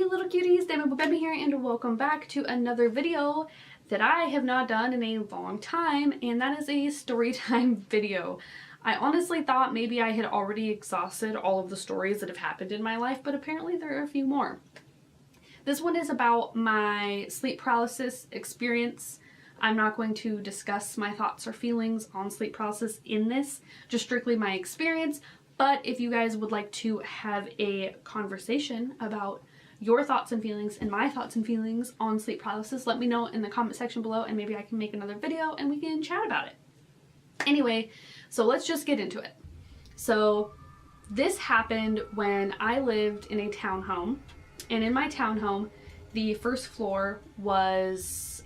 little cuties, Demi Bemi here, and welcome back to another video that I have not done in a long time, and that is a story time video. I honestly thought maybe I had already exhausted all of the stories that have happened in my life, but apparently there are a few more. This one is about my sleep paralysis experience. I'm not going to discuss my thoughts or feelings on sleep paralysis in this, just strictly my experience. But if you guys would like to have a conversation about your thoughts and feelings and my thoughts and feelings on sleep paralysis, let me know in the comment section below and maybe I can make another video and we can chat about it. Anyway, so let's just get into it. So this happened when I lived in a townhome, and in my townhome, the first floor was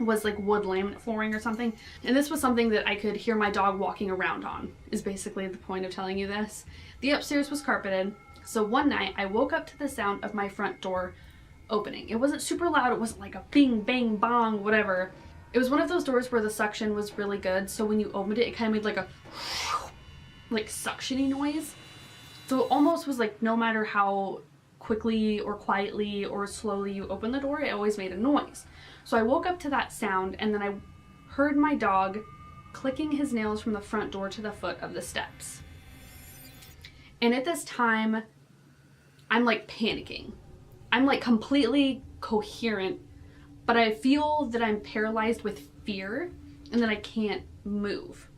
like wood laminate flooring or something, and this was something that I could hear my dog walking around on, is basically the point of telling you this. The upstairs was carpeted, so one night I woke up to the sound of my front door opening. It wasn't super loud, it wasn't like a bing bang bong whatever. It was one of those doors where the suction was really good, so when you opened it, it kind of made like a like suctiony noise. So it almost was like no matter how quickly or quietly or slowly you open the door, it always made a noise. So I woke up to that sound, and then I heard my dog clicking his nails from the front door to the foot of the steps. And at this time, I'm like panicking. I'm like completely coherent, but I feel that I'm paralyzed with fear and that I can't move.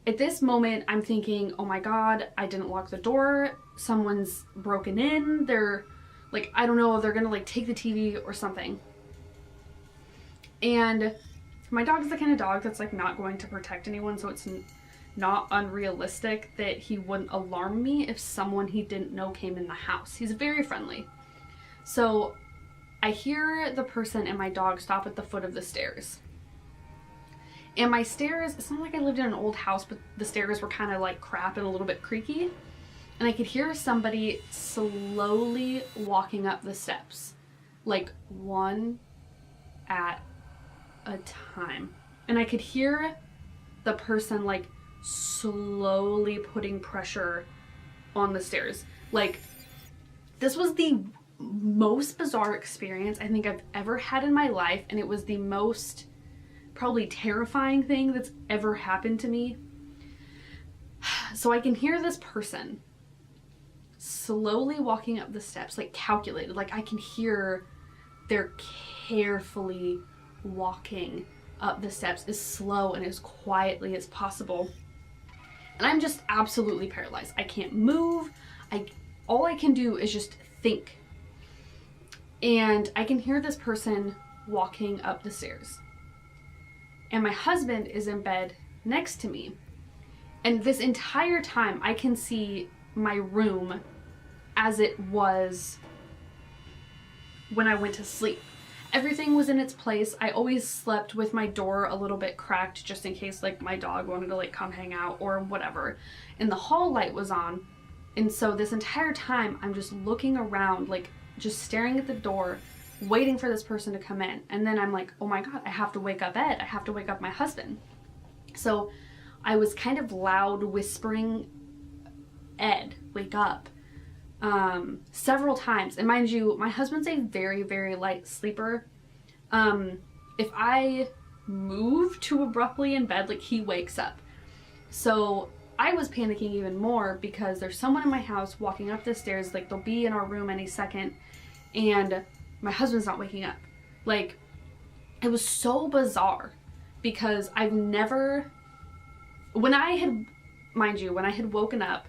At this moment, I'm thinking, oh my God, I didn't lock the door. Someone's broken in. They're like, I don't know, they're gonna like take the TV or something. And my dog is the kind of dog that's like not going to protect anyone, so it's not unrealistic that he wouldn't alarm me if someone he didn't know came in the house. He's very friendly. So I hear the person and my dog stop at the foot of the stairs. And my stairs, it's not like I lived in an old house, but the stairs were kind of like crap and a little bit creaky. And I could hear somebody slowly walking up the steps, like one at a time. And I could hear the person like slowly putting pressure on the stairs. Like, this was the most bizarre experience I think I've ever had in my life, and it was the most probably terrifying thing that's ever happened to me. So I can hear this person slowly walking up the steps, like calculated, like I can hear they're carefully walking up the steps as slow and as quietly as possible. And I'm just absolutely paralyzed. I can't move. All I can do is just think. And I can hear this person walking up the stairs. And my husband is in bed next to me. And this entire time I can see my room as it was when I went to sleep. Everything was in its place. I always slept with my door a little bit cracked just in case like my dog wanted to like come hang out or whatever. And the hall light was on. And so this entire time I'm just looking around, like just staring at the door, waiting for this person to come in. And then I'm like, oh my God, I have to wake up Ed. I have to wake up my husband. So I was kind of loud whispering, Ed, wake up, several times. And mind you, my husband's a very, very light sleeper. If I move too abruptly in bed, like he wakes up. So I was panicking even more because there's someone in my house walking up the stairs, like they'll be in our room any second, and my husband's not waking up. Like, it was so bizarre because I've never, when I had woken up,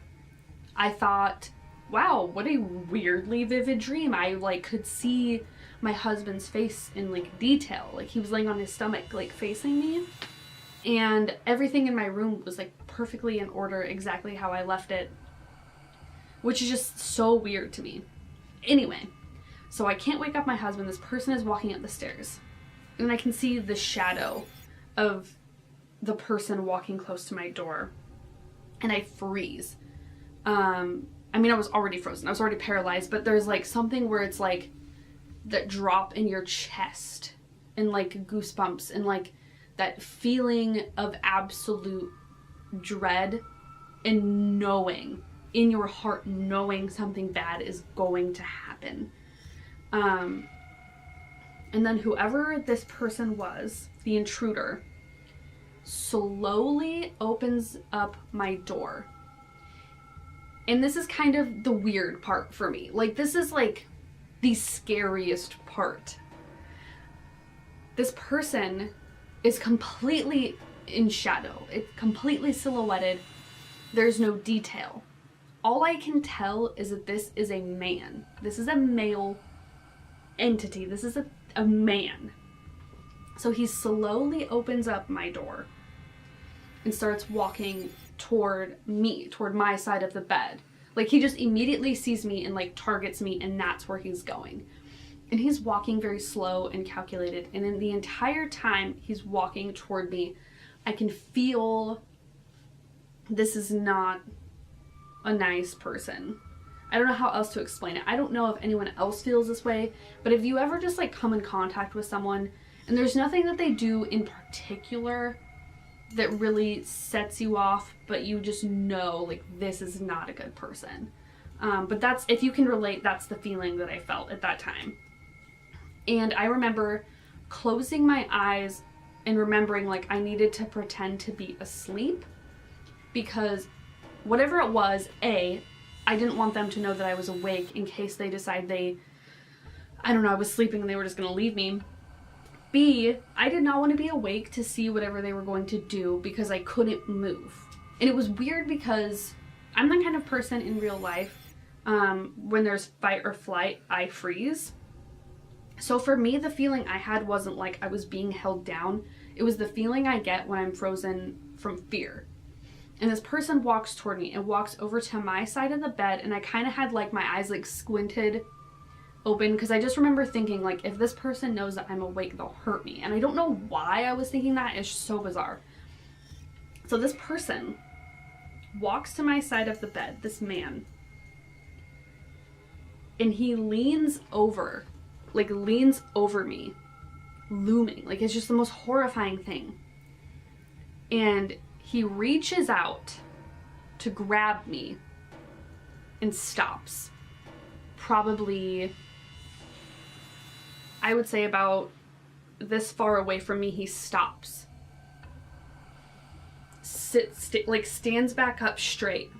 I thought, wow, what a weirdly vivid dream. I like could see my husband's face in like detail. Like he was laying on his stomach, like facing me, and everything in my room was like perfectly in order, exactly how I left it, which is just so weird to me. Anyway, so I can't wake up my husband. This person is walking up the stairs, and I can see the shadow of the person walking close to my door, and I freeze. I mean, I was already frozen. I was already paralyzed, but there's like something where it's like that drop in your chest and like goosebumps and like that feeling of absolute dread and knowing in your heart knowing something bad is going to happen. And then whoever this person was, the intruder, slowly opens up my door. And this is kind of the weird part for me. Like, this is like the scariest part. This person is completely in shadow. It's completely silhouetted. There's no detail. All I can tell is that this is a man. This is a male entity. This is a man. So he slowly opens up my door and starts walking toward me, toward my side of the bed. Like, he just immediately sees me and like targets me, and that's where he's going. And he's walking very slow and calculated. And in the entire time he's walking toward me, I can feel this is not a nice person. I don't know how else to explain it. I don't know if anyone else feels this way, but if you ever just like come in contact with someone and there's nothing that they do in particular that really sets you off, but you just know like this is not a good person. But that's, if you can relate, that's the feeling that I felt at that time. And I remember closing my eyes and remembering like I needed to pretend to be asleep, because whatever it was, I didn't want them to know that I was awake in case they decide I don't know, I was sleeping and they were just gonna leave me. B, I did not want to be awake to see whatever they were going to do because I couldn't move. And it was weird because I'm the kind of person in real life, when there's fight or flight, I freeze. So for me, the feeling I had wasn't like I was being held down. It was the feeling I get when I'm frozen from fear. And this person walks toward me and walks over to my side of the bed, and I kind of had like my eyes like squinted open because I just remember thinking like, if this person knows that I'm awake, they'll hurt me. And I don't know why I was thinking that. It's so bizarre. So this person walks to my side of the bed, this man, and he leans over me, looming. Like, it's just the most horrifying thing. And he reaches out to grab me and stops. Probably, I would say about this far away from me, he stops. Stands back up straight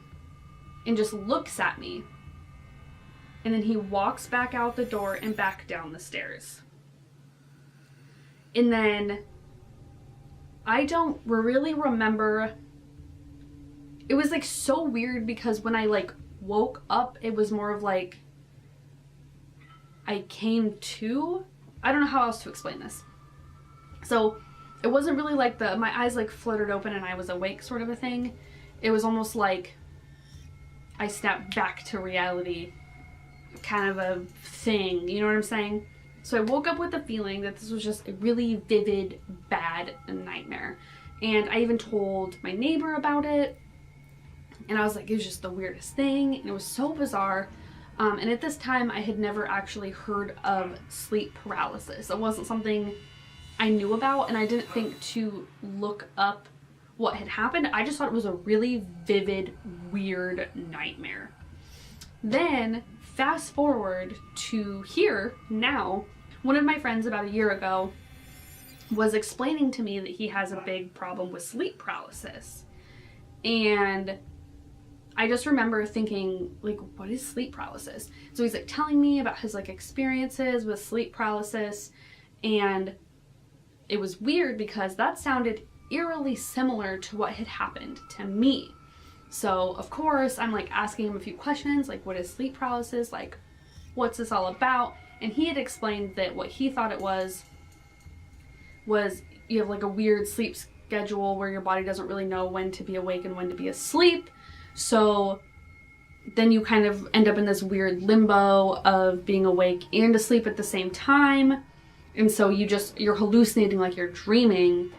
and just looks at me. And then he walks back out the door and back down the stairs. And then I don't really remember. It was like so weird because when I like woke up, it was more of like I came to. I don't know how else to explain this. So it wasn't really like my eyes like fluttered open and I was awake sort of a thing. It was almost like I snapped back to reality, kind of a thing, you know what I'm saying? So I woke up with the feeling that this was just a really vivid, bad nightmare. And I even told my neighbor about it. And I was like, it was just the weirdest thing. And it was so bizarre. And at this time, I had never actually heard of sleep paralysis. It wasn't something I knew about. And I didn't think to look up what had happened. I just thought it was a really vivid, weird nightmare. Then fast forward to here now, one of my friends about a year ago was explaining to me that he has a big problem with sleep paralysis. And I just remember thinking, like, what is sleep paralysis? So he's like telling me about his like experiences with sleep paralysis, and it was weird because that sounded eerily similar to what had happened to me. So of course I'm like asking him a few questions, like, what is sleep paralysis? Like, what's this all about? And he had explained that what he thought it was you have like a weird sleep schedule where your body doesn't really know when to be awake and when to be asleep. So then you kind of end up in this weird limbo of being awake and asleep at the same time. And so you're hallucinating like you're dreaming,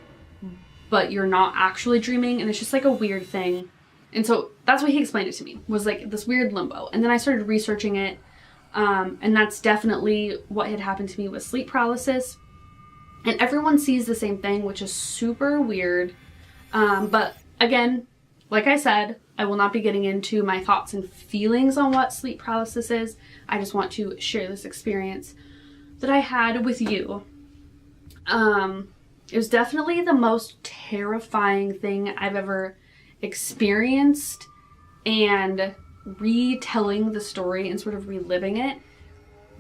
but you're not actually dreaming. And it's just like a weird thing. And so that's what he explained it to me, was like this weird limbo. And then I started researching it. And that's definitely what had happened to me with sleep paralysis. And everyone sees the same thing, which is super weird. But again, Like I said, I will not be getting into my thoughts and feelings on what sleep paralysis is. I just want to share this experience that I had with you. It was definitely the most terrifying thing I've ever experienced, and retelling the story and sort of reliving it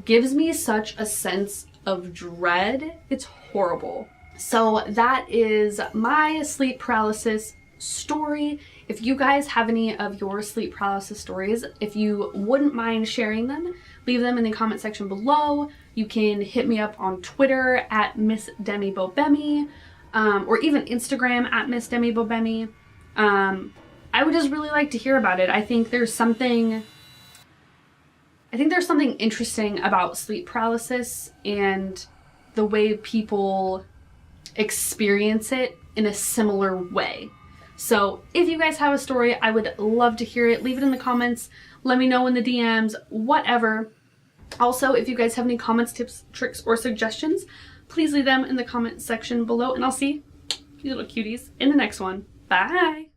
gives me such a sense of dread. It's horrible. So that is my sleep paralysis story. If you guys have any of your sleep paralysis stories, if you wouldn't mind sharing them, leave them in the comment section below. You can hit me up on Twitter at missdemibobemi, or even Instagram at missdemibobemi. I would just really like to hear about it. I think there's something interesting about sleep paralysis and the way people experience it in a similar way. So if you guys have a story, I would love to hear it. Leave it in the comments. Let me know in the DMs, whatever. Also, if you guys have any comments, tips, tricks, or suggestions, please leave them in the comment section below, and I'll see you little cuties in the next one. Bye!